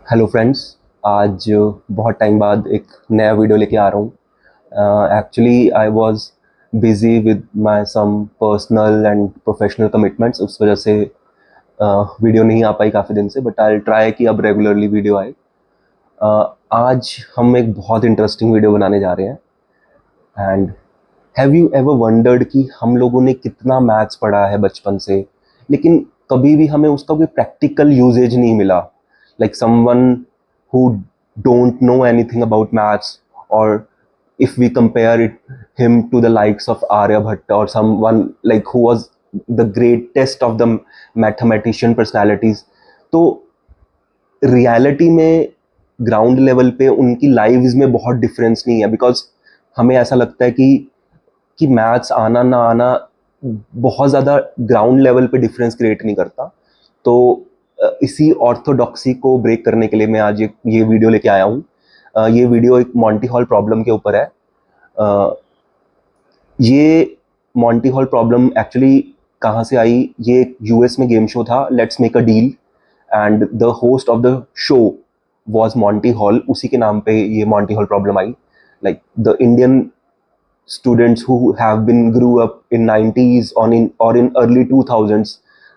Hello friends. आज बहुत time बाद एक नया वीडियो लेके आ रहा हूँ। Actually I was busy with my some personal and professional commitments, उस वजह से वीडियो नहीं आ पाई काफ़ी दिन से, बट आई ट्राई कि अब रेगुलरली वीडियो आए। आज हम एक बहुत इंटरेस्टिंग वीडियो बनाने जा रहे हैं। And have you ever wondered कि हम लोगों ने कितना मैथ्स पढ़ा है बचपन से, लेकिन कभी भी हमें उसका कोई प्रैक्टिकल यूजेज नहीं मिला। Like someone who don't know anything about maths, or if we compare him to the likes of Aryabhatta or someone like who was the greatest of the mathematician personalities, तो reality में ground level पे उनकी lives में बहुत difference नहीं है। Because हमें ऐसा लगता है कि मैथ्स आना ना आना बहुत ज़्यादा ग्राउंड लेवल पे डिफरेंस क्रिएट नहीं करता। तो इसी ऑर्थोडॉक्सी को ब्रेक करने के लिए मैं आज ये वीडियो लेके आया हूँ। ये वीडियो एक मॉन्टी हॉल प्रॉब्लम के ऊपर है। ये मॉन्टी हॉल प्रॉब्लम एक्चुअली कहाँ से आई? ये यूएस में गेम शो था, let's make a deal, and the host of the show was Monty hall. उसी के नाम पे ये Monty hall problem I. Like the Indian students who have been grew up in 90s or in early 2000s,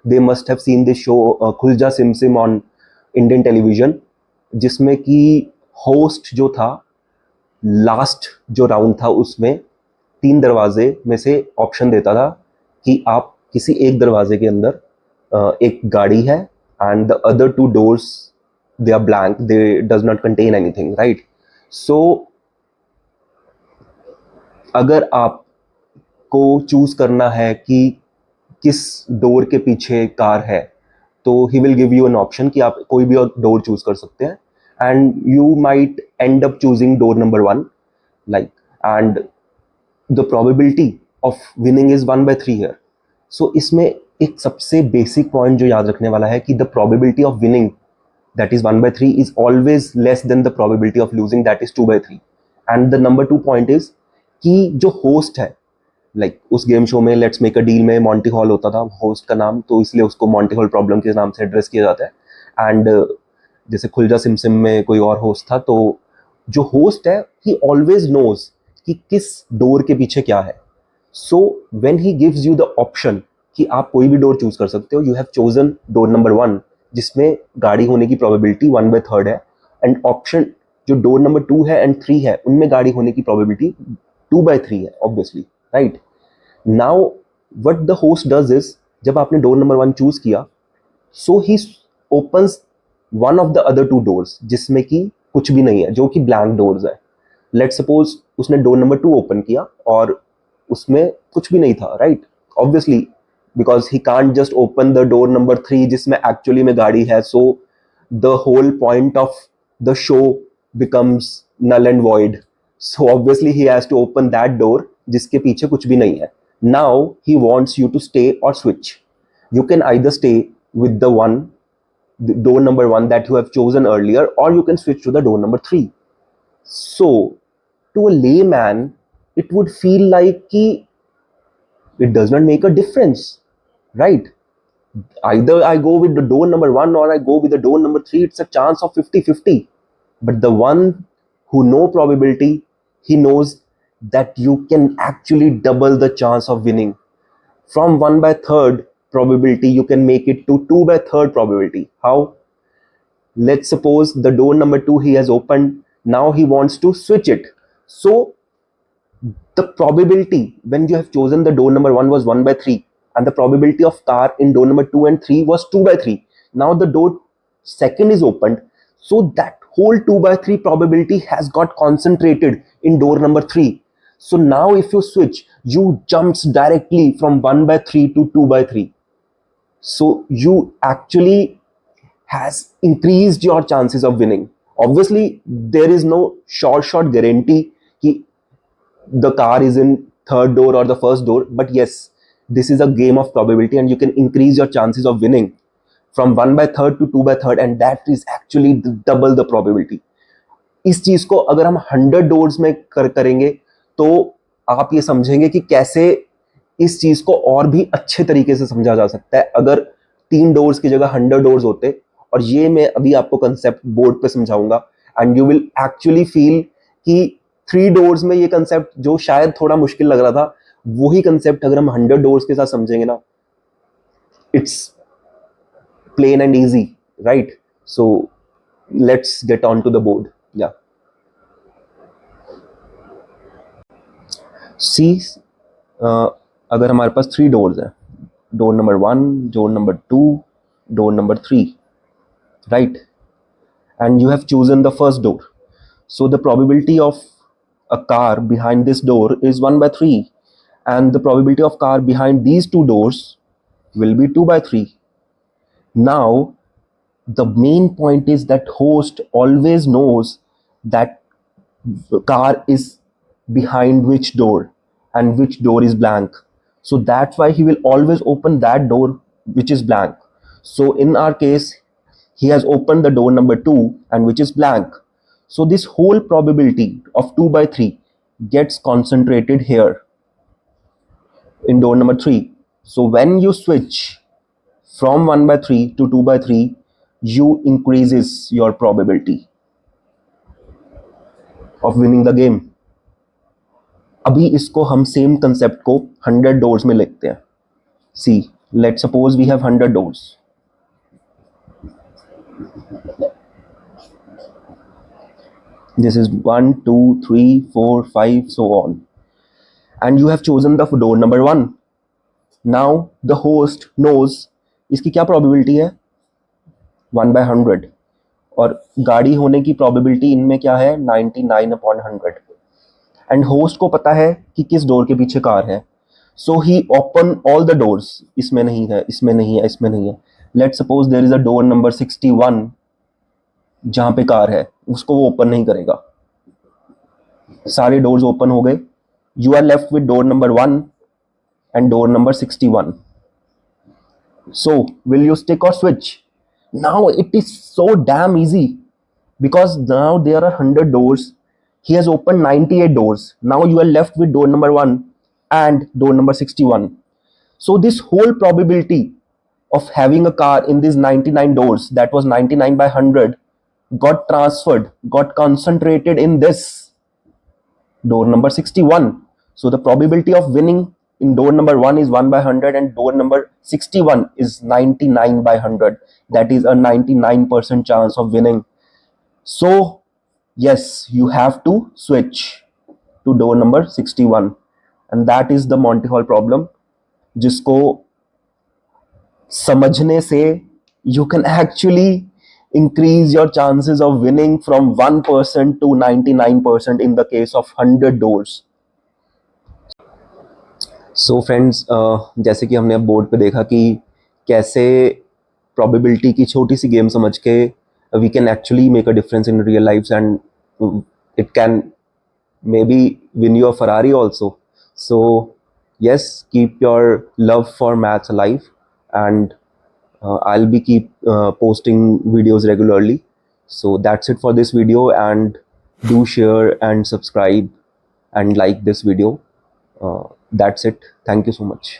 they must have seen this show खुलजा सिमसिम on Indian television, जिसमें कि host जो था, last जो राउंड था उसमें 3 दरवाजे में से ऑप्शन देता था कि आप किसी एक दरवाजे के अंदर एक गाड़ी है, and the other 2 doors they are blank, they does not contain anything, right? So अगर आपको चूज करना है कि किस डोर के पीछे कार है, तो he will give you an option कि आप कोई भी डोर चूज कर सकते हैं, and you might end up choosing door number 1, like, and the probability of winning is 1/3 here. So इसमें एक सबसे बेसिक पॉइंट जो याद रखने वाला है कि the probability of winning, that is 1/3, is always less than the probability of losing, that is 2/3. And the number 2 point is कि जो होस्ट है, लाइक उस गेम शो में लेट्स मेक अ डील में मॉन्टी हॉल होता था host का नाम, तो इसलिए उसको मॉन्टी हॉल प्रॉब्लम के नाम से एड्रेस किया जाता है। एंड जैसे खुलजा सिमसिम में कोई और होस्ट था, तो जो होस्ट है ही ऑलवेज नोज कि किस डोर के पीछे क्या है। So when he gives you the option कि आप कोई भी डोर चूज कर सकते हो, you have chosen door number 1, जिसमें गाड़ी होने की प्रोबेबिलिटी 1/3 है, एंड ऑप्शन जो डोर नंबर 2 है एंड 3 है, उनमें गाड़ी होने की प्रोबेबिलिटी 2/3 है, obviously, right? Now what the host does is, जब आपने डोर नंबर 1 चूज किया, so he opens one of the other 2 doors जिसमें कि कुछ भी नहीं है, जो कि ब्लैंक डोर्स है। लेट्स सपोज उसने डोर नंबर 2 ओपन किया और उसमें कुछ भी नहीं था, right? Obviously, because he can't just open the door number 3 जिसमें एक्चुअली में गाड़ी है। So the whole point of the show becomes null and void. So obviously he has to open that door जिसके पीछे कुछ भी नहीं है। Now he wants you to stay or switch. You can either stay with the door number 1 that you have chosen earlier, or you can switch to the door number 3. So to a layman, it would feel like कि it does not make a difference, right? Either I go with the door number 1 or I go with the door number 3, it's a chance of 50-50. But the one who know probability, he knows that you can actually double the chance of winning. From 1/3 probability, you can make it to 2/3 probability. How? Let's suppose the door number 2 he has opened, now he wants to switch it. So the probability when you have chosen the door number 1 was 1/3, and the probability of car in door number 2 and 3 was 2/3. Now the door second is opened, so that whole 2/3 probability has got concentrated in door number 3. So now if you switch, you jumps directly from 1/3 to 2/3. So you actually has increased your chances of winning. Obviously, there is no short guarantee कि the car is in third door or the first door, but yes, this is a game of probability, and you can increase your chances of winning from 1/3 to 2/3, and that is actually double the probability. इस चीज को अगर हम 100 doors में करेंगे, तो आप ये समझेंगे कि कैसे इस चीज को और भी अच्छे तरीके से समझा जा सकता है। अगर 3 डोर्स की जगह 100 डोर्स होते, और ये मैं अभी आपको कंसेप्ट बोर्ड पे समझाऊंगा, and you will actually feel कि 3 डोर्स में ये कंसेप्ट जो शायद थोड़ा मुश्किल लग रहा था, वही कंसेप्ट अगर हम 100 डोर्स के साथ समझेंगे ना, it's plain and easy, right? So let's get on to the board. Yeah, see, अगर हमारे पास 3 डोर्स हैं, door number 1, door number 2, door number 3, right? And you have chosen the first door, so the probability of a car behind this door is 1 by 3, and the probability of car behind these 2 doors will be 2 by 3. Now the main point is that host always knows that the car is behind which door and which door is blank, so that's why he will always open that door which is blank. So in our case, he has opened the door number 2 and which is blank, so this whole probability of 2 by 3 gets concentrated here in door number 3. So when you switch from 1 by 3 to 2 by 3, you increases your probability of winning the game. अभी इसको हम same concept को 100 doors में लिखते हैं. See, let suppose we have 100 doors. This is 1, 2, 3, 4, 5, so on. And you have chosen the door number 1. Now the host knows इसकी क्या probability है? 1 by 100. और गाड़ी होने की probability इनमें क्या है? 99/100. एंड होस्ट को पता है कि किस डोर के पीछे कार है, so he open all the doors. इसमें नहीं है, इसमें नहीं है, इसमें नहीं है. Let suppose there is a door number 61 जहां पे कार है, उसको वो ओपन नहीं करेगा. सारे डोर्स ओपन हो गए. You are left with door number 1 and door number 61. So will you stick or switch? Now it is so damn easy because now there are 100 doors. He has opened 98 doors. Now you are left with door number 1 and door number 61. So this whole probability of having a car in these 99 doors, that was 99 by 100, got transferred, got concentrated in this door number 61. So the probability of winning in door number 1 is 1 by 100 and door number 61 is 99 by 100. That is a 99% chance of winning. So yes, you have to switch to door number 61, and that is the Monty Hall problem, जिसको समझने से you can actually increase your chances of winning from 1% to 99% in the case of 100 doors. So friends, जैसे कि हमने अब board पे देखा कि कैसे probability की छोटी सी गेम समझ के we can actually make a difference in real lives, and it can maybe win you a Ferrari also. So yes, keep your love for maths alive, and I'll be keep posting videos regularly. So that's it for this video, and do share and subscribe and like this video. That's it. Thank you so much.